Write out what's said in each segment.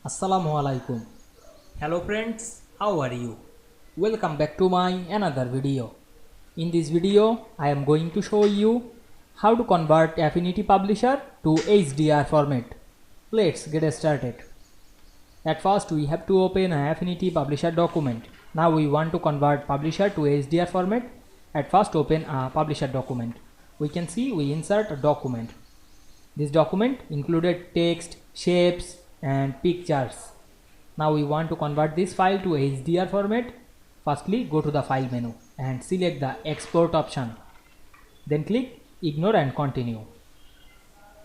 Assalamu Walaikum. Hello friends, how are you? Welcome back to my another video. In this video, I am going to show you how to convert Affinity Publisher to HDR format. Let's get started. At first, we have to open an Affinity Publisher document. Now we want to convert Publisher to HDR format. At first, open a Publisher document. We can see we insert a document. This document included text, shapes and pictures. Now we want to convert this file to HDR format. Firstly, go to the file menu and select the export option. Then click ignore and continue.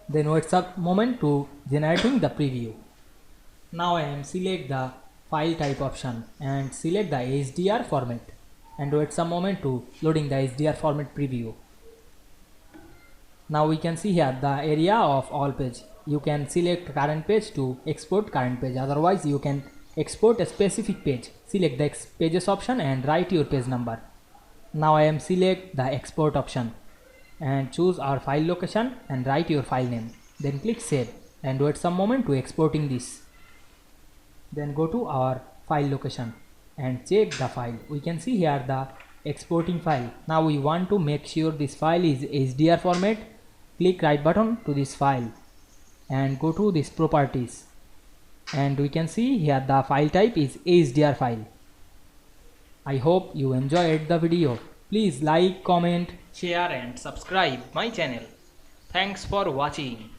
Then wait a moment to generating the preview. Now I am select the file type option and select the HDR format and wait some moment to loading the HDR format preview. Now we can see here the area of all page. You can select current page to export current page. Otherwise you can export a specific page. Select the pages option and write your page number. Now I am select the export option and choose our file location and write your file name. Then click save and wait some moment to exporting this. Then go to our file location and check the file. We can see here the exporting file. Now we want to make sure this file is HDR format. Click right button to this file and go to this properties, and we can see here the file type is HDR file. I hope you enjoyed the video. Please like, comment, share and subscribe my channel. Thanks for watching.